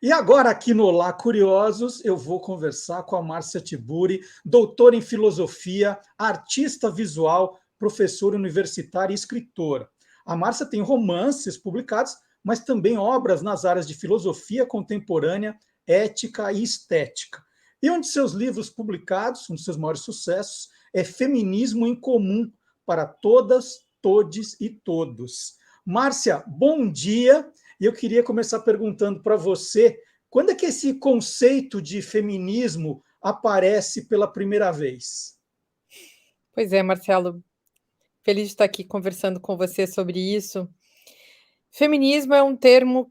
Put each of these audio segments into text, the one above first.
E agora, aqui no Olá Curiosos, eu vou conversar com a Márcia Tiburi, doutora em filosofia, artista visual, professora universitária e escritora. A Márcia tem romances publicados, mas também obras nas áreas de filosofia contemporânea, ética e estética. E um de seus livros publicados, um de seus maiores sucessos, é Feminismo em Comum para Todas, Todes e Todos. Márcia, bom dia. E eu queria começar perguntando para você, quando é que esse conceito de feminismo aparece pela primeira vez? Pois é, Marcelo, feliz de estar aqui conversando com você sobre isso. Feminismo é um termo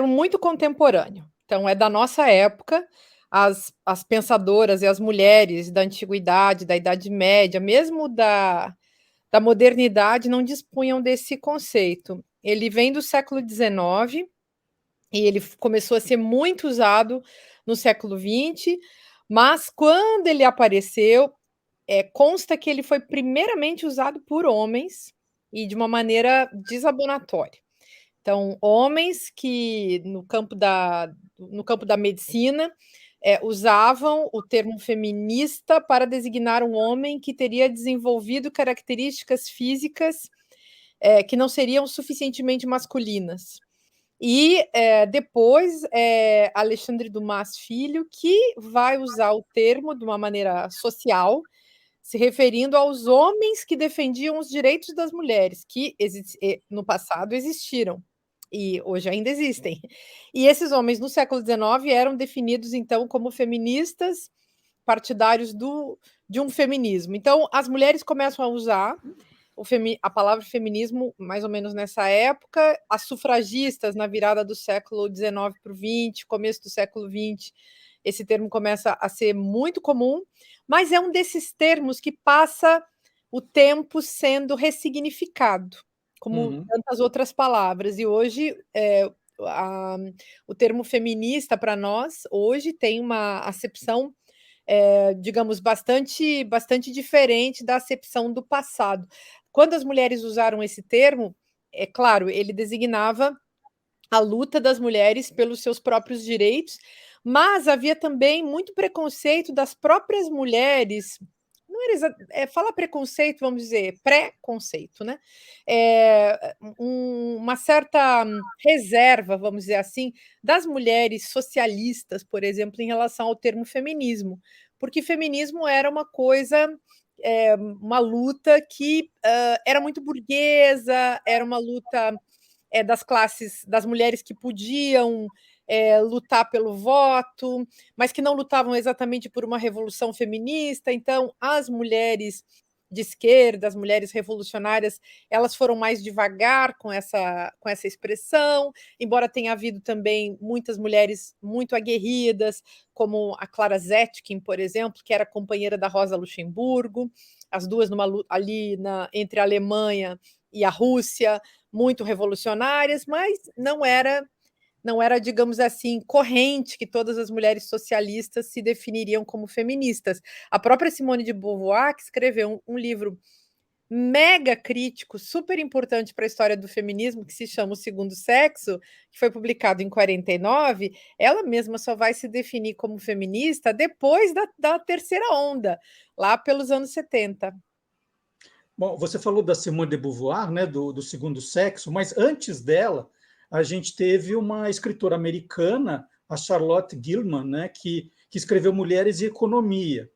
muito contemporâneo, então é da nossa época. As pensadoras e as mulheres da antiguidade, da Idade Média, mesmo da modernidade, não dispunham desse conceito. Ele vem do século XIX e ele começou a ser muito usado no século XX, mas quando ele apareceu, consta que ele foi primeiramente usado por homens e de uma maneira desabonatória. Então, homens que no campo da medicina usavam o termo feminista para designar um homem que teria desenvolvido características físicas que não seriam suficientemente masculinas. E depois Alexandre Dumas Filho, que vai usar o termo de uma maneira social, se referindo aos homens que defendiam os direitos das mulheres, que no passado existiram e hoje ainda existem. E esses homens no século XIX eram definidos então como feministas, partidários de um feminismo. Então as mulheres começam a usar a palavra feminismo mais ou menos nessa época, as sufragistas na virada do século XIX para o XX, começo do século XX, esse termo começa a ser muito comum, mas é um desses termos que passa o tempo sendo ressignificado, como Uhum. tantas outras palavras. E hoje o termo feminista para nós hoje tem uma acepção digamos, bastante diferente da acepção do passado. Quando as mulheres usaram esse termo, é claro, ele designava a luta das mulheres pelos seus próprios direitos, mas havia também muito preconceito das próprias mulheres. Não era fala preconceito, vamos dizer, pré-conceito, né? Uma certa reserva, vamos dizer assim, das mulheres socialistas, por exemplo, em relação ao termo feminismo, porque feminismo era uma coisa, uma luta que era muito burguesa, era uma luta das classes, das mulheres que podiam lutar pelo voto, mas que não lutavam exatamente por uma revolução feminista. Então, as mulheres de esquerda, as mulheres revolucionárias, elas foram mais devagar com essa expressão, embora tenha havido também muitas mulheres muito aguerridas, como a Clara Zetkin, por exemplo, que era companheira da Rosa Luxemburgo, as duas entre a Alemanha e a Rússia, muito revolucionárias, mas não era, digamos assim, corrente que todas as mulheres socialistas se definiriam como feministas. A própria Simone de Beauvoir, que escreveu um livro mega crítico, super importante para a história do feminismo, que se chama O Segundo Sexo, que foi publicado em 49, ela mesma só vai se definir como feminista depois da terceira onda, lá pelos anos 70. Bom, você falou da Simone de Beauvoir, né, do segundo sexo, mas antes dela, a gente teve uma escritora americana, a Charlotte Gilman, né, que escreveu Mulheres e Economia.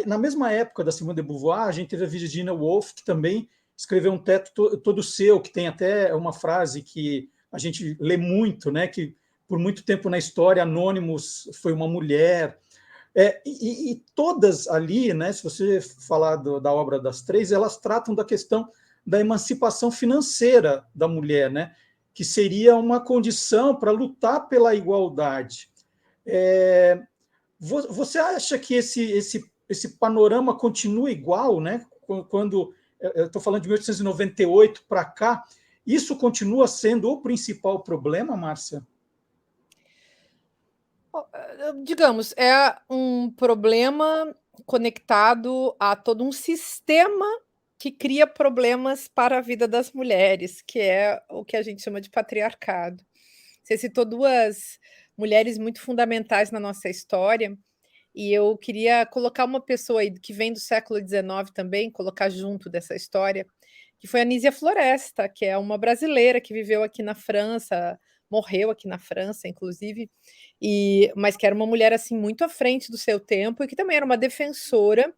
Na mesma época da Simone de Beauvoir, a gente teve a Virginia Woolf, que também escreveu Um Teto Todo Seu, que tem até uma frase que a gente lê muito, né, que por muito tempo na história, Anonymous foi uma mulher. E todas ali, né, se você falar da obra das três, elas tratam da questão da emancipação financeira da mulher, né, que seria uma condição para lutar pela igualdade. Você acha que esse panorama continua igual, né? Quando eu estou falando de 1898 para cá, isso continua sendo o principal problema, Márcia? Digamos, é um problema conectado a todo um sistema que cria problemas para a vida das mulheres, que é o que a gente chama de patriarcado. Você citou duas mulheres muito fundamentais na nossa história, e eu queria colocar uma pessoa aí que vem do século XIX também, colocar junto dessa história, que foi a Nísia Floresta, que é uma brasileira que viveu aqui na França, morreu aqui na França, inclusive, mas que era uma mulher assim muito à frente do seu tempo e que também era uma defensora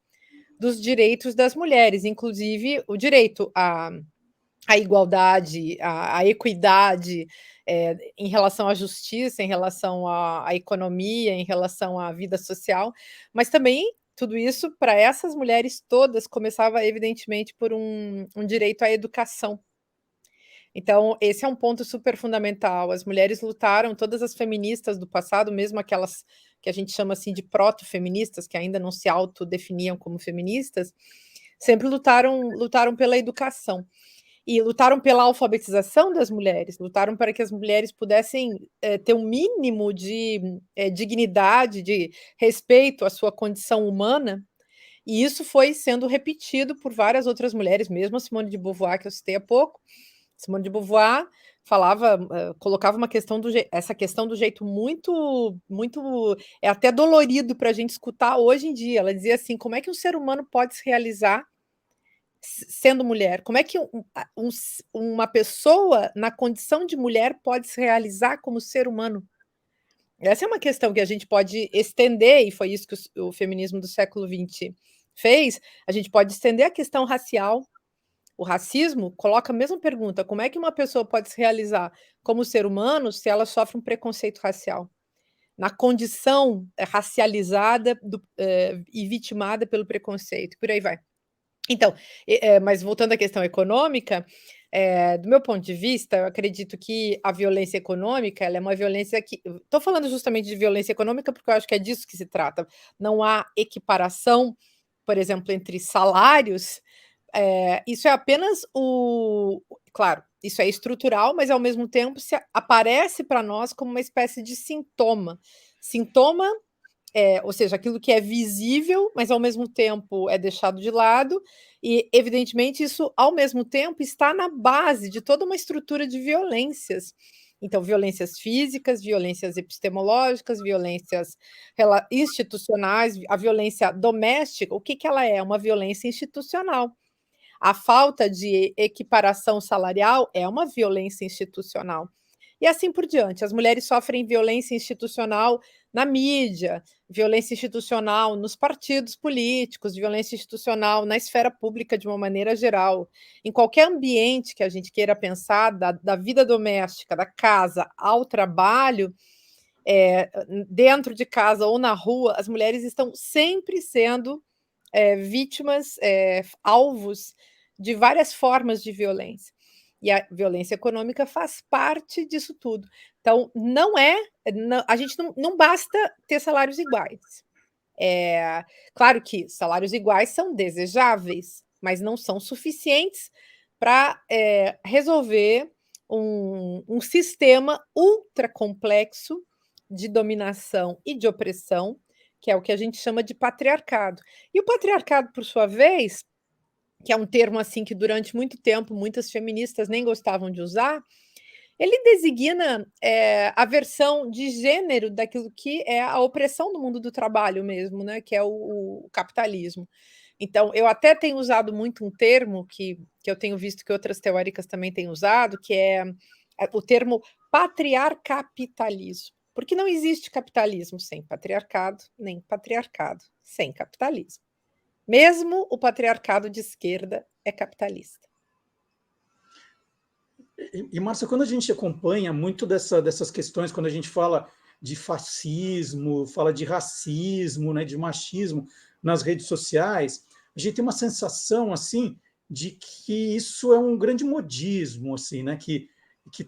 dos direitos das mulheres, inclusive o direito à igualdade, à equidade, em relação à justiça, em relação à economia, em relação à vida social, mas também tudo isso para essas mulheres todas começava evidentemente por um direito à educação. Então, esse é um ponto super fundamental. As mulheres lutaram, todas as feministas do passado, mesmo aquelas que a gente chama assim de proto-feministas, que ainda não se autodefiniam como feministas, sempre lutaram pela educação. E lutaram pela alfabetização das mulheres, lutaram para que as mulheres pudessem ter um mínimo de dignidade, de respeito à sua condição humana, e isso foi sendo repetido por várias outras mulheres, mesmo a Simone de Beauvoir, que eu citei há pouco. Simone de Beauvoir falava, colocava essa questão do jeito muito, muito, é até dolorido para a gente escutar hoje em dia. Ela dizia assim: como é que um ser humano pode se realizar sendo mulher? Como é que uma pessoa na condição de mulher pode se realizar como ser humano? Essa é uma questão que a gente pode estender, e foi isso que o feminismo do século XX fez. A gente pode estender a questão racial. O racismo coloca a mesma pergunta: como é que uma pessoa pode se realizar como ser humano se ela sofre um preconceito racial? Na condição racializada e vitimada pelo preconceito, por aí vai. Então, mas voltando à questão econômica, do meu ponto de vista, eu acredito que a violência econômica, ela é uma violência que estou falando justamente de violência econômica, porque eu acho que é disso que se trata. Não há equiparação, por exemplo, entre salários, isso é apenas claro, isso é estrutural, mas ao mesmo tempo aparece para nós como uma espécie de sintoma. Sintoma, ou seja, aquilo que é visível, mas ao mesmo tempo é deixado de lado, e evidentemente isso, ao mesmo tempo, está na base de toda uma estrutura de violências. Então, violências físicas, violências epistemológicas, violências institucionais, a violência doméstica, o que ela é? Uma violência institucional. A falta de equiparação salarial é uma violência institucional. E assim por diante. As mulheres sofrem violência institucional na mídia, violência institucional nos partidos políticos, violência institucional na esfera pública de uma maneira geral. Em qualquer ambiente que a gente queira pensar, da vida doméstica, da casa ao trabalho, dentro de casa ou na rua, as mulheres estão sempre sendo vítimas, alvos de várias formas de violência. E a violência econômica faz parte disso tudo. Então, a gente não basta ter salários iguais. Claro que salários iguais são desejáveis, mas não são suficientes para resolver um sistema ultra complexo de dominação e de opressão, que é o que a gente chama de patriarcado. E o patriarcado, por sua vez, que é um termo assim que durante muito tempo muitas feministas nem gostavam de usar, ele designa a versão de gênero daquilo que é a opressão do mundo do trabalho mesmo, né? Que é o capitalismo. Então, eu até tenho usado muito um termo que eu tenho visto que outras teóricas também têm usado, que é o termo patriarcapitalismo. Porque não existe capitalismo sem patriarcado, nem patriarcado sem capitalismo. Mesmo o patriarcado de esquerda é capitalista. E Márcia, quando a gente acompanha muito dessas questões, quando a gente fala de fascismo, fala de racismo, né, de machismo nas redes sociais, a gente tem uma sensação assim de que isso é um grande modismo, assim, né, que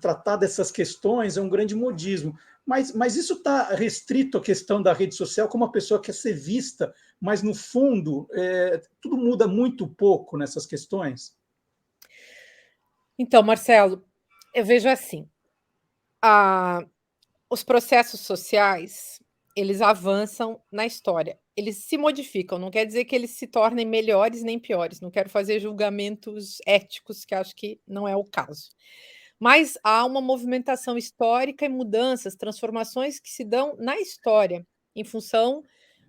tratar dessas questões é um grande modismo. Mas isso está restrito à questão da rede social, como a pessoa quer ser vista, mas no fundo tudo muda muito pouco nessas questões. Então, Marcelo, eu vejo assim, os processos sociais, eles avançam na história, eles se modificam, não quer dizer que eles se tornem melhores nem piores, não quero fazer julgamentos éticos, que acho que não é o caso. mas há uma movimentação histórica e mudanças, transformações que se dão na história, em função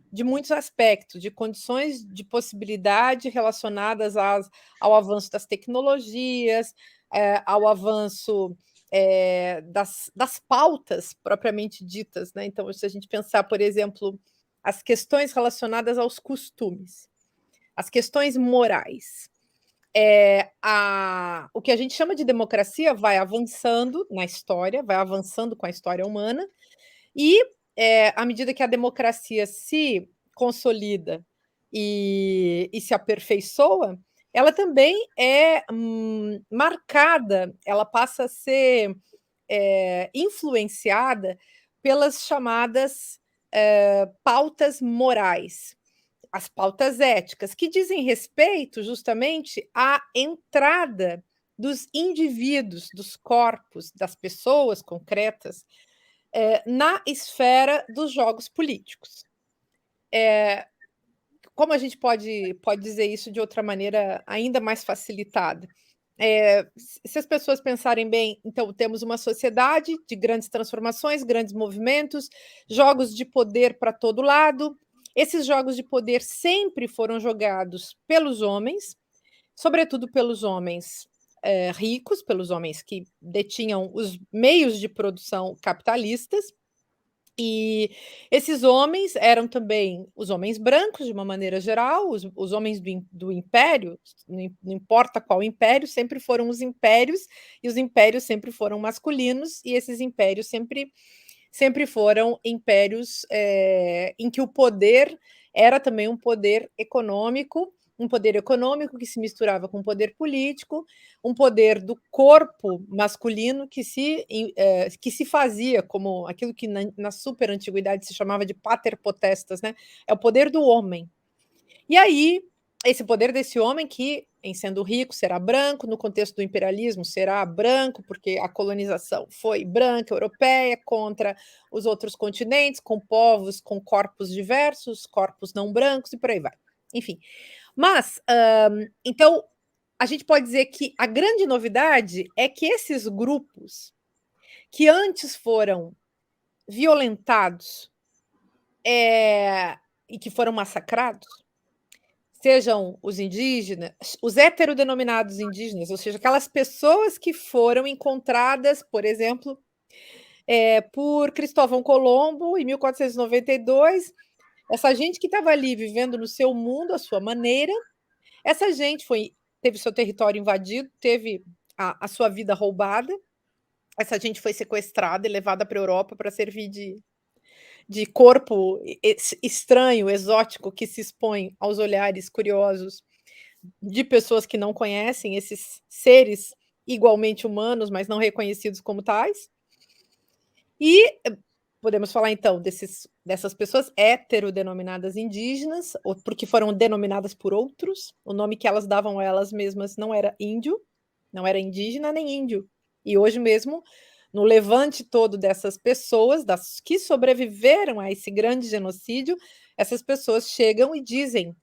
de muitos aspectos, de condições de possibilidade relacionadas ao avanço das tecnologias, ao avanço das pautas propriamente ditas, né? Então, se a gente pensar, por exemplo, as questões relacionadas aos costumes, as questões morais, o que a gente chama de democracia vai avançando na história, vai avançando com a história humana, e à medida que a democracia se consolida e se aperfeiçoa, ela também é marcada, ela passa a ser influenciada pelas chamadas pautas morais, as pautas éticas, que dizem respeito justamente à entrada dos indivíduos, dos corpos, das pessoas concretas, na esfera dos jogos políticos. Como a gente pode dizer isso de outra maneira ainda mais facilitada? Se as pessoas pensarem bem, então temos uma sociedade de grandes transformações, grandes movimentos, jogos de poder para todo lado. Esses jogos de poder sempre foram jogados pelos homens, sobretudo pelos homens ricos, pelos homens que detinham os meios de produção capitalistas. E esses homens eram também os homens brancos, de uma maneira geral, os homens do império, não importa qual império, sempre foram os impérios, e os impérios sempre foram masculinos, e esses impérios sempre foram impérios em que o poder era também um poder econômico que se misturava com o poder político, um poder do corpo masculino que se fazia como aquilo que na super antiguidade se chamava de pater potestas, né? É o poder do homem. E aí, esse poder desse homem que, em sendo rico, será branco, no contexto do imperialismo será branco, porque a colonização foi branca, europeia, contra os outros continentes, com povos com corpos diversos, corpos não brancos e por aí vai. Enfim, mas, então, a gente pode dizer que a grande novidade é que esses grupos que antes foram violentados e que foram massacrados, sejam os indígenas, os heterodenominados indígenas, ou seja, aquelas pessoas que foram encontradas, por exemplo, por Cristóvão Colombo em 1492, essa gente que estava ali vivendo no seu mundo, à sua maneira, essa gente teve seu território invadido, teve a sua vida roubada, essa gente foi sequestrada e levada para a Europa para servir de corpo estranho, exótico, que se expõe aos olhares curiosos de pessoas que não conhecem esses seres igualmente humanos, mas não reconhecidos como tais. E podemos falar, então, dessas pessoas heterodenominadas indígenas, porque foram denominadas por outros. O nome que elas davam a elas mesmas não era índio, não era indígena nem índio. E hoje mesmo, no levante todo dessas pessoas, das que sobreviveram a esse grande genocídio, essas pessoas chegam e dizem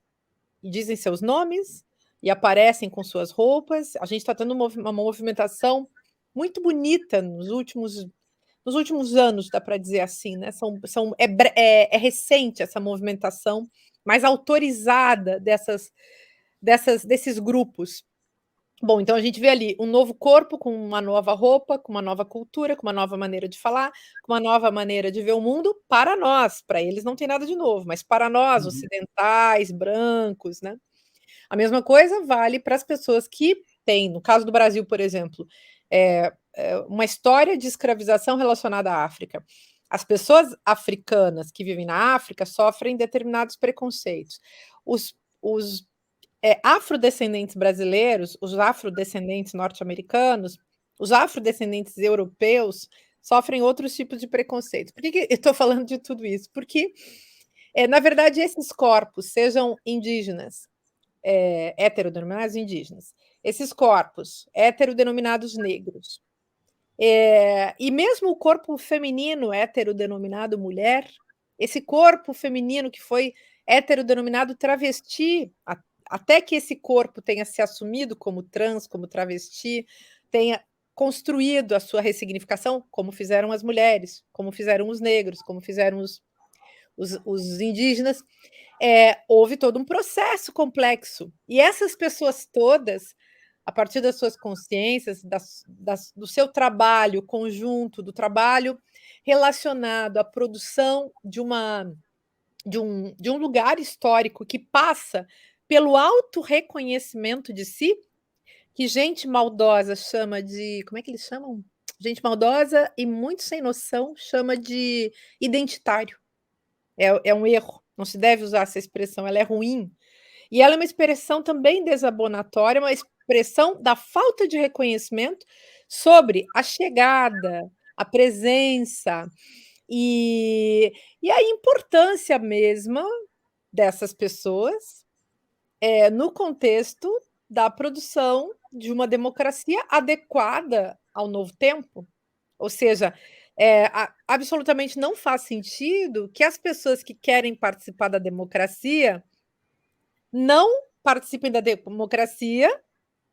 seus nomes, e aparecem com suas roupas. A gente está tendo uma movimentação muito bonita nos últimos anos, dá para dizer assim, né? É recente essa movimentação mais autorizada desses grupos. Bom, então a gente vê ali um novo corpo com uma nova roupa, com uma nova cultura, com uma nova maneira de falar, com uma nova maneira de ver o mundo para nós. Para eles não tem nada de novo, mas para nós, ocidentais, brancos, né? A mesma coisa vale para as pessoas que têm, no caso do Brasil, por exemplo, uma história de escravização relacionada à África. As pessoas africanas que vivem na África sofrem determinados preconceitos. Os afrodescendentes brasileiros, os afrodescendentes norte-americanos, os afrodescendentes europeus sofrem outros tipos de preconceito. Por que eu estou falando de tudo isso? Porque, na verdade, esses corpos, sejam indígenas, heterodenominados indígenas, esses corpos heterodenominados negros, e mesmo o corpo feminino heterodenominado mulher, esse corpo feminino que foi heterodenominado travesti, até que esse corpo tenha se assumido como trans, como travesti, tenha construído a sua ressignificação, como fizeram as mulheres, como fizeram os negros, como fizeram os indígenas. Houve todo um processo complexo. E essas pessoas todas, a partir das suas consciências, do seu trabalho conjunto, do trabalho relacionado à produção de um lugar histórico que passa pelo autorreconhecimento de si, que gente maldosa chama de... Como é que eles chamam? Gente maldosa e muito sem noção chama de identitário. É um erro, não se deve usar essa expressão, ela é ruim. E ela é uma expressão também desabonatória, uma expressão da falta de reconhecimento sobre a chegada, a presença e a importância mesma dessas pessoas no contexto da produção de uma democracia adequada ao novo tempo. Ou seja, absolutamente não faz sentido que as pessoas que querem participar da democracia não participem da democracia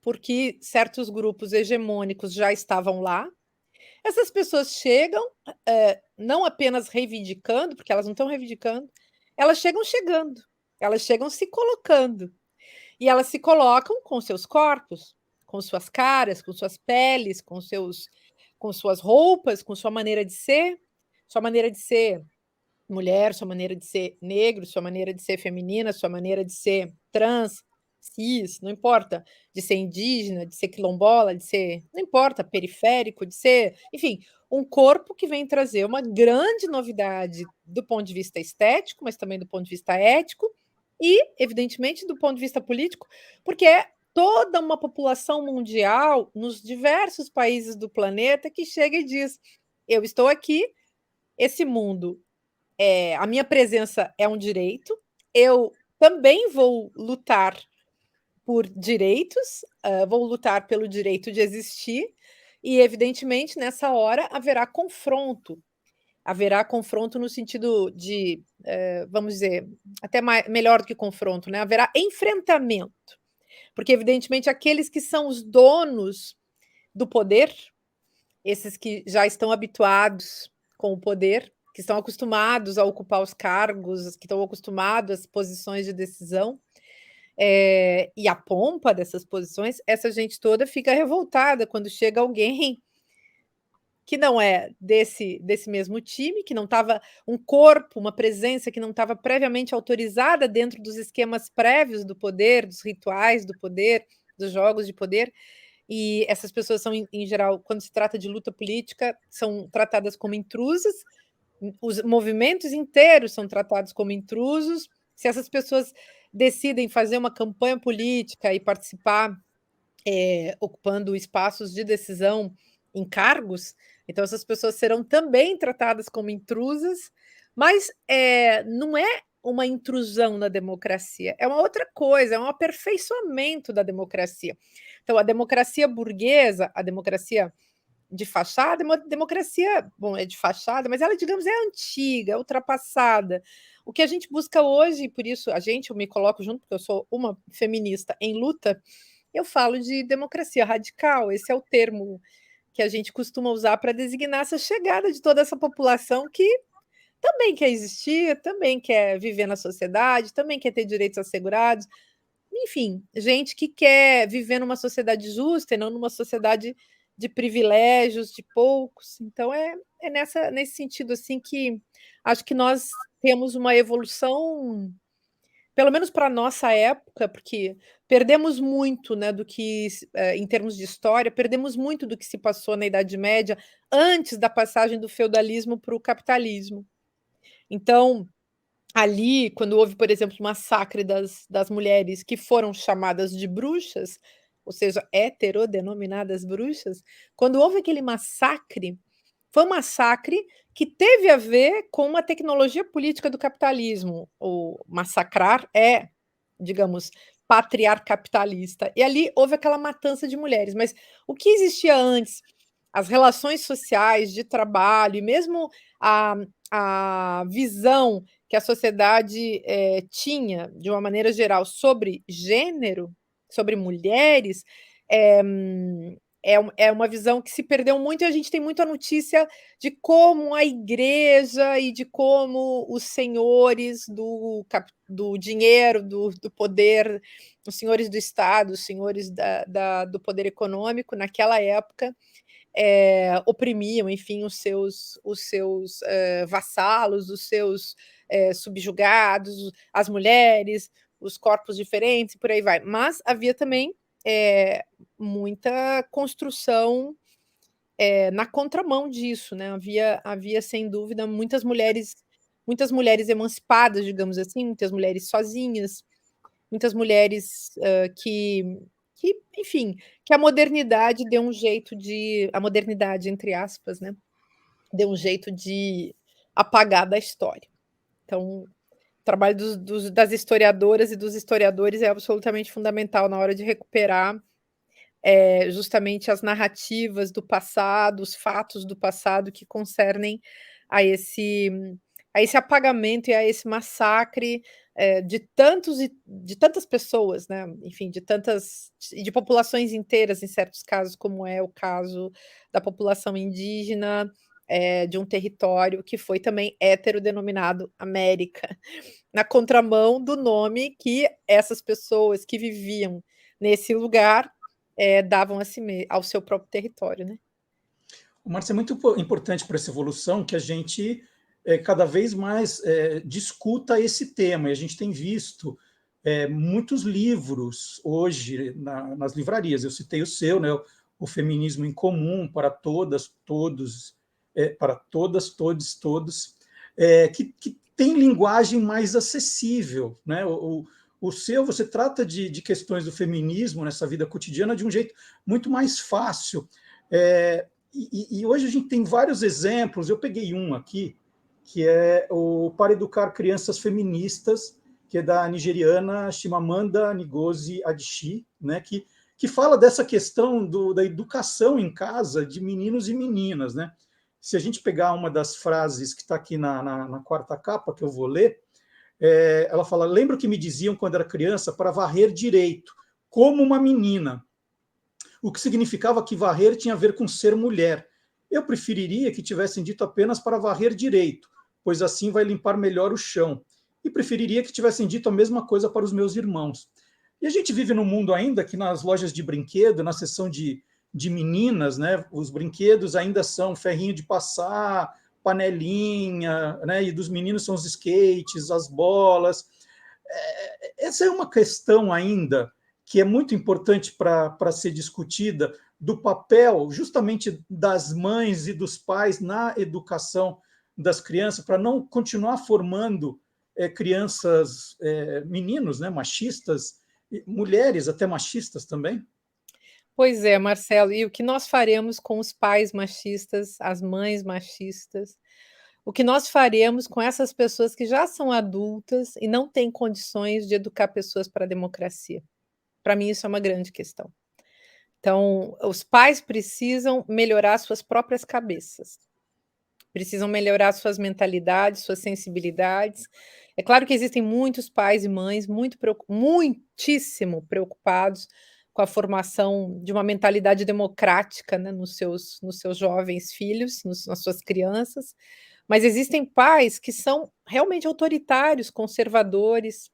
porque certos grupos hegemônicos já estavam lá. Essas pessoas chegam não apenas reivindicando, porque elas não estão reivindicando, elas chegam chegando, elas chegam se colocando. E elas se colocam com seus corpos, com suas caras, com suas peles, com suas roupas, com sua maneira de ser mulher, sua maneira de ser negro, sua maneira de ser feminina, sua maneira de ser trans, cis, não importa, de ser indígena, de ser quilombola, não importa, periférico, de ser, enfim, um corpo que vem trazer uma grande novidade do ponto de vista estético, mas também do ponto de vista ético e, evidentemente, do ponto de vista político, porque é toda uma população mundial nos diversos países do planeta que chega e diz: eu estou aqui, esse mundo, a minha presença é um direito, eu também vou lutar por direitos, vou lutar pelo direito de existir, e, evidentemente, nessa hora haverá confronto no sentido de, vamos dizer, até melhor do que confronto, né? Haverá enfrentamento, porque, evidentemente, aqueles que são os donos do poder, esses que já estão habituados com o poder, que estão acostumados a ocupar os cargos, que estão acostumados às posições de decisão, e a pompa dessas posições, essa gente toda fica revoltada quando chega alguém que não é desse mesmo time, que não estava um corpo, uma presença que não estava previamente autorizada dentro dos esquemas prévios do poder, dos rituais do poder, dos jogos de poder. E essas pessoas são, em geral, quando se trata de luta política, são tratadas como intrusas, os movimentos inteiros são tratados como intrusos. Se essas pessoas decidem fazer uma campanha política e participar, ocupando espaços de decisão em cargos, então essas pessoas serão também tratadas como intrusas, mas não é uma intrusão na democracia, é uma outra coisa, é um aperfeiçoamento da democracia. Então, a democracia burguesa, a democracia de fachada, é uma democracia, bom, é de fachada, mas ela, digamos, é antiga, é ultrapassada. O que a gente busca hoje, por isso eu me coloco junto, porque eu sou uma feminista em luta, eu falo de democracia radical, esse é o termo que a gente costuma usar para designar essa chegada de toda essa população que também quer existir, também quer viver na sociedade, também quer ter direitos assegurados, enfim, gente que quer viver numa sociedade justa e não numa sociedade de privilégios de poucos. Então, nesse sentido assim que acho que nós temos uma evolução, pelo menos para a nossa época, porque perdemos muito, né, do que, em termos de história, perdemos muito do que se passou na Idade Média, antes da passagem do feudalismo para o capitalismo. Então, ali, quando houve, por exemplo, o massacre das mulheres que foram chamadas de bruxas, ou seja, heterodenominadas bruxas, quando houve aquele massacre, foi um massacre que teve a ver com uma tecnologia política do capitalismo. O massacrar digamos, patriar capitalista. E ali houve aquela matança de mulheres. Mas o que existia antes, as relações sociais de trabalho e mesmo a visão que a sociedade tinha, de uma maneira geral, sobre gênero, sobre mulheres, é uma visão que se perdeu muito, e a gente tem muita notícia de como a igreja e de como os senhores do dinheiro, do poder, os senhores do Estado, os senhores do poder econômico, naquela época, oprimiam, enfim, os seus vassalos, os seus subjugados, as mulheres, os corpos diferentes, por aí vai. Mas havia também muita construção na contramão disso, né? Havia sem dúvida muitas mulheres emancipadas, digamos assim, muitas mulheres sozinhas, muitas mulheres enfim, que a modernidade deu um jeito a modernidade, entre aspas, né? Deu um jeito de apagar da história. Então, o trabalho das historiadoras e dos historiadores é absolutamente fundamental na hora de recuperar justamente as narrativas do passado, os fatos do passado que concernem a esse, a esse apagamento e a esse massacre de tantas pessoas, né? Enfim, de populações inteiras, em certos casos, como é o caso da população indígena de um território que foi também heterodenominado América, na contramão do nome que essas pessoas que viviam nesse lugar davam ao seu próprio território, né? Márcia, é muito importante para essa evolução que a gente cada vez mais discuta esse tema. E a gente tem visto muitos livros hoje nas livrarias. Eu citei o seu, né, o Feminismo em Comum para todas, todos, para todas, todos, todos, que tem linguagem mais acessível, né? O seu, você trata de questões do feminismo nessa vida cotidiana de um jeito muito mais fácil. E hoje a gente tem vários exemplos. Eu peguei um aqui, que é o Para Educar Crianças Feministas, que é da nigeriana Chimamanda Ngozi Adichie, né, que fala dessa questão da educação em casa de meninos e meninas. Né? Se a gente pegar uma das frases que está aqui na quarta capa, que eu vou ler, ela fala: lembro que me diziam quando era criança para varrer direito, como uma menina, o que significava que varrer tinha a ver com ser mulher. Eu preferiria que tivessem dito apenas para varrer direito, pois assim vai limpar melhor o chão. E preferiria que tivessem dito a mesma coisa para os meus irmãos. E a gente vive num mundo ainda que nas lojas de brinquedo, na seção de meninas, né, os brinquedos ainda são ferrinho de passar, panelinha, né, e dos meninos são os skates, as bolas. Essa é uma questão ainda que é muito importante para ser discutida, do papel justamente das mães e dos pais na educação das crianças, para não continuar formando crianças, meninos, né, machistas, mulheres até machistas também. Pois é, Marcelo, e o que nós faremos com os pais machistas, as mães machistas? O que nós faremos com essas pessoas que já são adultas e não têm condições de educar pessoas para a democracia? Para mim, isso é uma grande questão. Então, os pais precisam melhorar suas próprias cabeças, precisam melhorar suas mentalidades, suas sensibilidades. É claro que existem muitos pais e mães muitíssimo preocupados com a formação de uma mentalidade democrática, né, nos seus jovens filhos, nas suas crianças, mas existem pais que são realmente autoritários, conservadores,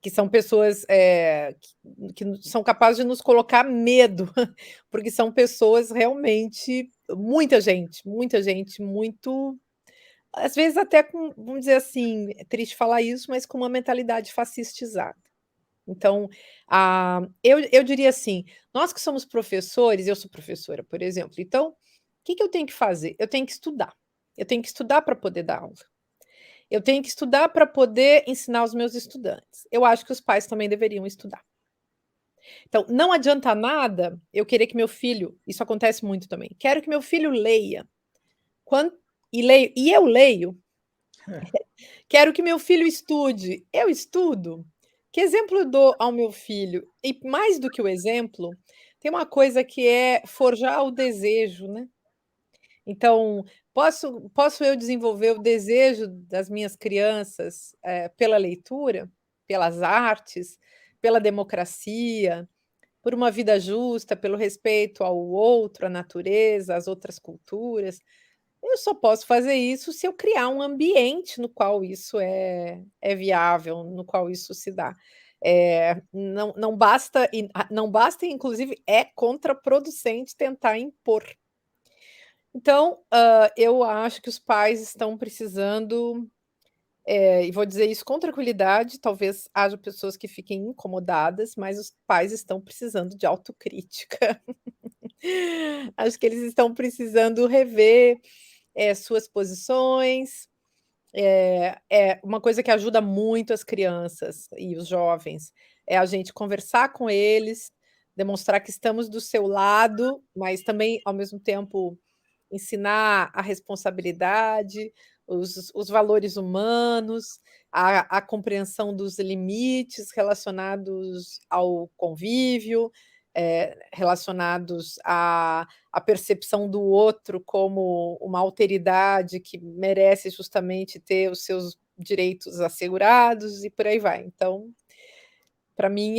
que são pessoas que são capazes de nos colocar medo, porque são pessoas realmente, muita gente, muito, às vezes até com, vamos dizer assim, é triste falar isso, mas com uma mentalidade fascistizada. Então, eu diria assim, nós que somos professores, eu sou professora, por exemplo, então, o que eu tenho que fazer? Eu tenho que estudar. Eu tenho que estudar para poder dar aula. Eu tenho que estudar para poder ensinar os meus estudantes. Eu acho que os pais também deveriam estudar. Então, não adianta nada eu querer que meu filho, isso acontece muito também, quero que meu filho leia. E eu leio. Quero que meu filho estude. Eu estudo. Que exemplo eu dou ao meu filho? E mais do que o exemplo, tem uma coisa que é forjar o desejo, né? Então, posso eu desenvolver o desejo das minhas crianças, pela leitura, pelas artes, pela democracia, por uma vida justa, pelo respeito ao outro, à natureza, às outras culturas. Eu só posso fazer isso se eu criar um ambiente no qual isso é viável, no qual isso se dá. Não basta não basta, inclusive é contraproducente tentar impor. Então, eu acho que os pais estão precisando, e vou dizer isso com tranquilidade, talvez haja pessoas que fiquem incomodadas, mas os pais estão precisando de autocrítica. Acho que eles estão precisando rever, suas posições. É uma coisa que ajuda muito as crianças e os jovens, é a gente conversar com eles, demonstrar que estamos do seu lado, mas também, ao mesmo tempo, ensinar a responsabilidade, os valores humanos, a compreensão dos limites relacionados ao convívio, relacionados à percepção do outro como uma alteridade que merece justamente ter os seus direitos assegurados e por aí vai. Então, para mim,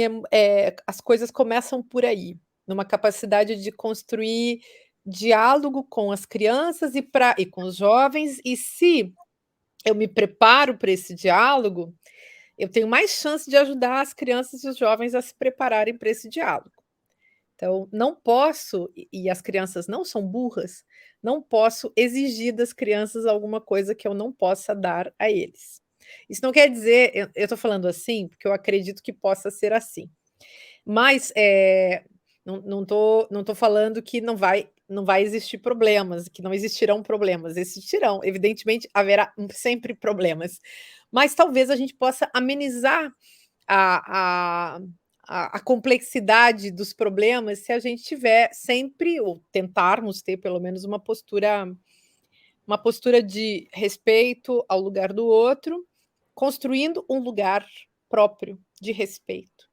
as coisas começam por aí, numa capacidade de construir diálogo com as crianças e com os jovens, e se eu me preparo para esse diálogo, eu tenho mais chance de ajudar as crianças e os jovens a se prepararem para esse diálogo. Então, não posso, e as crianças não são burras, não posso exigir das crianças alguma coisa que eu não possa dar a eles. Isso não quer dizer, eu estou falando assim, porque eu acredito que possa ser assim. Mas, não tô falando que não vai existir problemas, que não existirão problemas, existirão, evidentemente haverá sempre problemas, mas talvez a gente possa amenizar a a a complexidade dos problemas se a gente tiver sempre, ou tentarmos ter pelo menos uma postura de respeito ao lugar do outro, construindo um lugar próprio de respeito.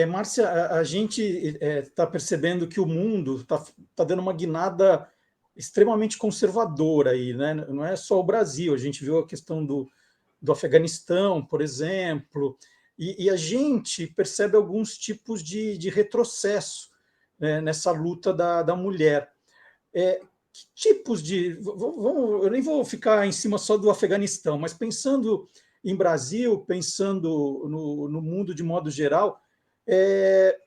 Márcia, a gente está percebendo que o mundo está dando uma guinada extremamente conservadora aí, né? Não é só o Brasil, a gente viu a questão do Afeganistão, por exemplo, e a gente percebe alguns tipos de retrocesso, né, nessa luta da mulher. Que tipos de. Eu nem vou ficar em cima só do Afeganistão, mas pensando em Brasil, pensando no mundo de modo geral, é,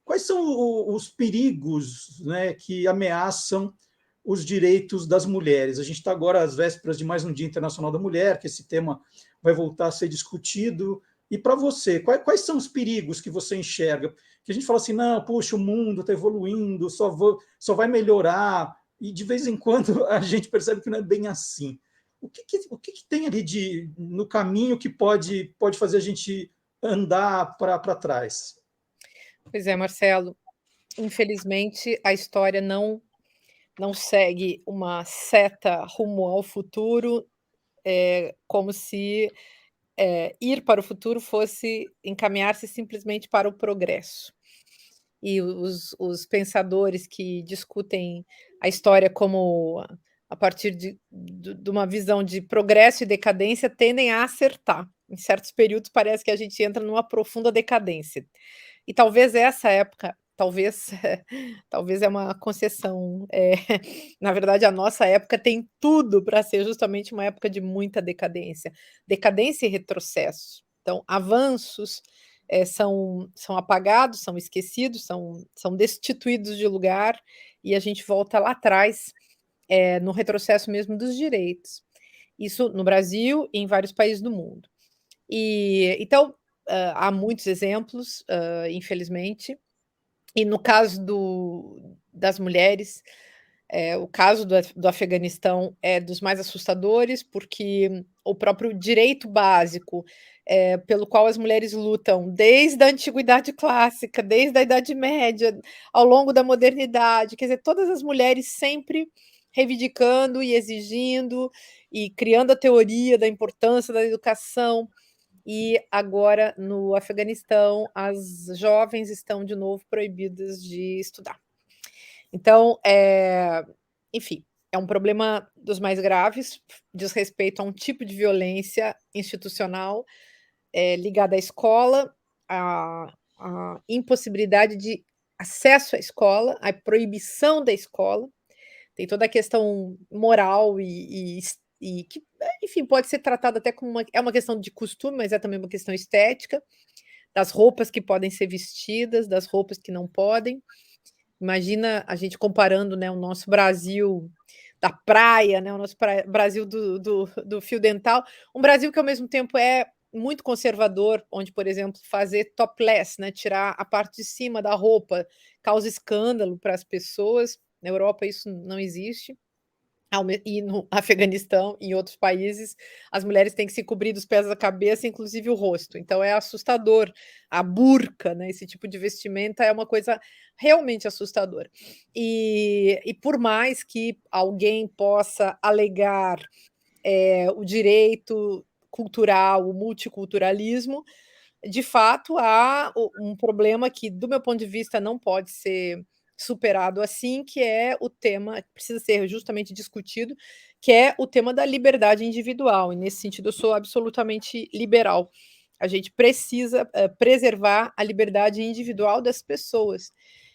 quais são os perigos, né, que ameaçam os direitos das mulheres? A gente está agora às vésperas de mais um Dia Internacional da Mulher, que esse tema vai voltar a ser discutido. E para você, quais são os perigos que você enxerga? Que a gente fala assim, não, puxa, o mundo está evoluindo, só vai melhorar, e de vez em quando a gente percebe que não é bem assim. O que tem ali no caminho que pode fazer a gente andar para trás? Pois é, Marcelo, infelizmente a história não segue uma seta rumo ao futuro, como se, ir para o futuro fosse encaminhar-se simplesmente para o progresso. E os pensadores que discutem a história como a partir de uma visão de progresso e decadência tendem a acertar. Em certos períodos parece que a gente entra numa profunda decadência. E talvez essa época, talvez talvez é uma concessão, na verdade a nossa época tem tudo para ser justamente uma época de muita decadência, decadência e retrocesso. Então, avanços, são apagados, são esquecidos, são destituídos de lugar, e a gente volta lá atrás, no retrocesso mesmo dos direitos. Isso no Brasil e em vários países do mundo. E então, há muitos exemplos, infelizmente, e no caso das mulheres, o caso do Afeganistão é dos mais assustadores, porque o próprio direito básico, pelo qual as mulheres lutam desde a antiguidade clássica, desde a Idade Média, ao longo da modernidade, quer dizer, todas as mulheres sempre reivindicando e exigindo e criando a teoria da importância da educação. E agora, no Afeganistão, as jovens estão de novo proibidas de estudar. Então, enfim, é um problema dos mais graves, diz respeito a um tipo de violência institucional, ligada à escola, a impossibilidade de acesso à escola, a proibição da escola, tem toda a questão moral e que, enfim, pode ser tratada até como uma questão de costume, mas é também uma questão estética, das roupas que podem ser vestidas, das roupas que não podem. Imagina a gente comparando, né, o nosso Brasil da praia, né, o nosso Brasil do fio dental, um Brasil que ao mesmo tempo é muito conservador, onde, por exemplo, fazer topless, né, tirar a parte de cima da roupa, causa escândalo para as pessoas. Na Europa isso não existe. E no Afeganistão e em outros países, as mulheres têm que se cobrir dos pés à cabeça, inclusive o rosto. Então é assustador. A burca, né, esse tipo de vestimenta é uma coisa realmente assustadora. E por mais que alguém possa alegar o direito cultural, o multiculturalismo, de fato há um problema que, do meu ponto de vista, não pode ser superado assim, que é o tema que precisa ser justamente discutido, que é o tema da liberdade individual, e nesse sentido eu sou absolutamente liberal. A gente precisa, preservar a liberdade individual das pessoas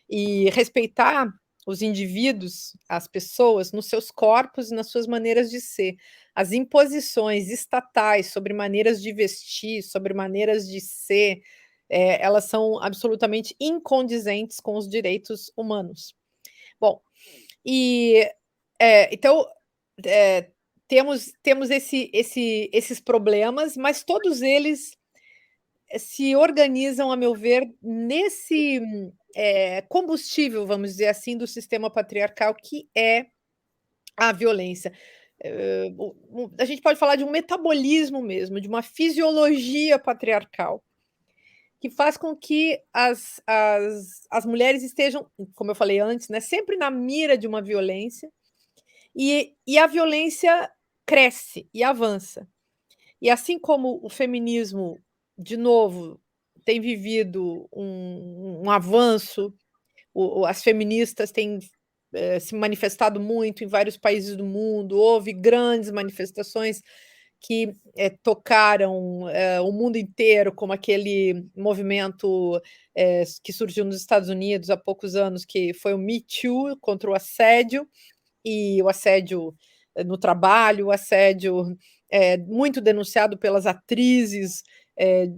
e respeitar os indivíduos, as pessoas, nos seus corpos e nas suas maneiras de ser. As imposições estatais sobre maneiras de vestir, sobre maneiras de ser, elas são absolutamente incondizentes com os direitos humanos. Bom, e, então, eh, temos esses problemas, mas todos eles se organizam, a meu ver, nesse, combustível, vamos dizer assim, do sistema patriarcal, que é a violência. A gente pode falar de um metabolismo mesmo, de uma fisiologia patriarcal, que faz com que as mulheres estejam, como eu falei antes, né, sempre na mira de uma violência, e a violência cresce e avança. E assim como o feminismo, de novo, tem vivido um avanço, as feministas têm se manifestado muito em vários países do mundo, houve grandes manifestações que tocaram o mundo inteiro, como aquele movimento que surgiu nos Estados Unidos há poucos anos, que foi o Me Too, contra o assédio, e o assédio no trabalho, o assédio muito denunciado pelas atrizes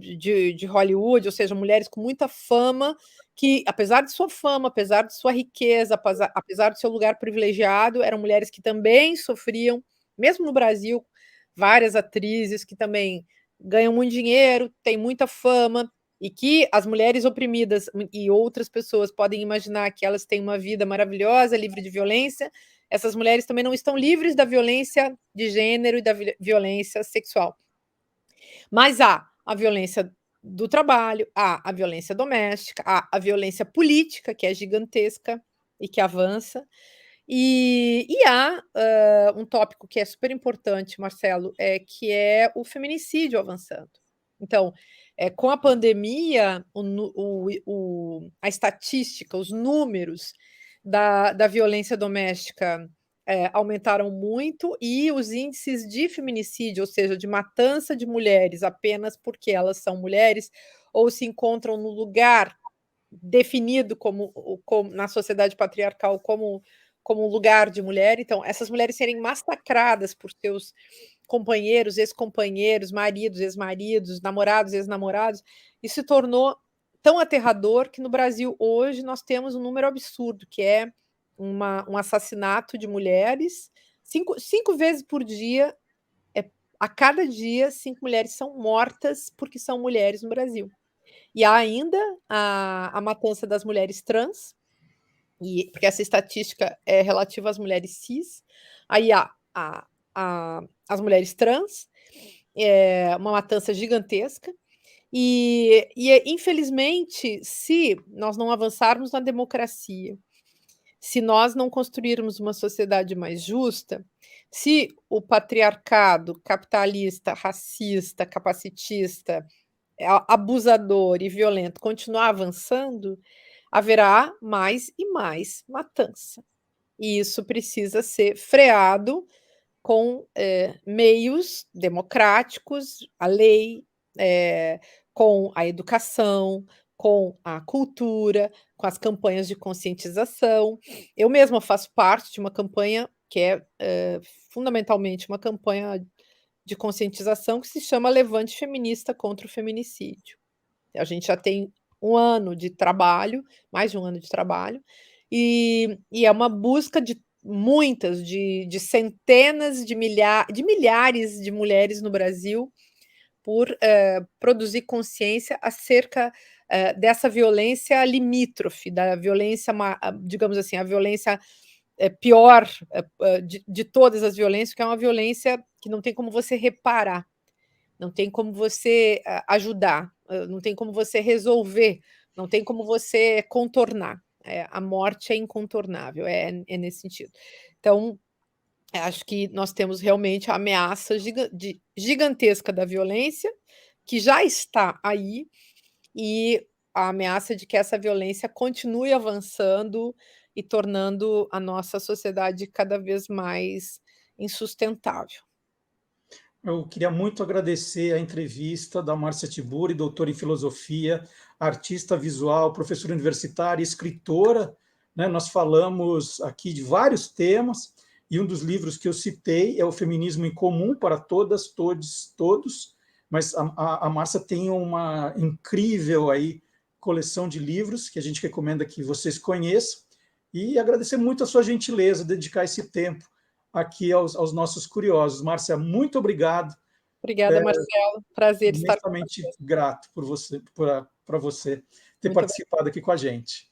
de Hollywood, ou seja, mulheres com muita fama, que, apesar de sua fama, apesar de sua riqueza, apesar do seu lugar privilegiado, eram mulheres que também sofriam, mesmo no Brasil, várias atrizes que também ganham muito dinheiro, têm muita fama, e que as mulheres oprimidas e outras pessoas podem imaginar que elas têm uma vida maravilhosa, livre de violência. Essas mulheres também não estão livres da violência de gênero e da violência sexual. Mas há a violência do trabalho, há a violência doméstica, há a violência política, que é gigantesca e que avança, e há um tópico que é super importante, Marcelo, que é o feminicídio avançando. Então, com a pandemia, a estatística, os números da violência doméstica aumentaram muito, e os índices de feminicídio, ou seja, de matança de mulheres apenas porque elas são mulheres ou se encontram no lugar definido como na sociedade patriarcal como um lugar de mulher. Então, essas mulheres serem massacradas por seus companheiros, ex-companheiros, maridos, ex-maridos, namorados, ex-namorados, isso se tornou tão aterrador que no Brasil hoje nós temos um número absurdo, que é um assassinato de mulheres, cinco vezes por dia, a cada dia, 5 mulheres são mortas porque são mulheres no Brasil. E há ainda a matança das mulheres trans, porque essa estatística é relativa às mulheres cis. Aí há as mulheres trans, uma matança gigantesca. Infelizmente, se nós não avançarmos na democracia, se nós não construirmos uma sociedade mais justa, se o patriarcado capitalista, racista, capacitista, abusador e violento continuar avançando, haverá mais e mais matança. E isso precisa ser freado com meios democráticos, a lei, com a educação, com a cultura, com as campanhas de conscientização. Eu mesma faço parte de uma campanha que é, fundamentalmente uma campanha de conscientização que se chama Levante Feminista contra o Feminicídio. A gente já tem 1 ano de trabalho, mais de 1 ano de trabalho, e é uma busca de muitas, de centenas de milhares de mulheres no Brasil por, produzir consciência acerca, dessa violência limítrofe, da violência digamos assim, a violência, pior, de todas as violências, que é uma violência que não tem como você reparar, não tem como você ajudar, não tem como você resolver, não tem como você contornar. A morte é incontornável, é nesse sentido. Então, acho que nós temos realmente a ameaça gigantesca da violência, que já está aí, e a ameaça de que essa violência continue avançando e tornando a nossa sociedade cada vez mais insustentável. Eu queria muito agradecer a entrevista da Márcia Tiburi, doutora em filosofia, artista visual, professora universitária, escritora, né? Nós falamos aqui de vários temas, e um dos livros que eu citei é O Feminismo em Comum para Todas, Todes, Todos, mas a Márcia tem uma incrível aí coleção de livros que a gente recomenda que vocês conheçam, e agradecer muito a sua gentileza, dedicar esse tempo aqui aos nossos curiosos. Márcia, muito obrigado. Obrigada, Marcelo. Prazer estar com Imensamente você. grato por você, para você ter Muito participado aqui com a gente.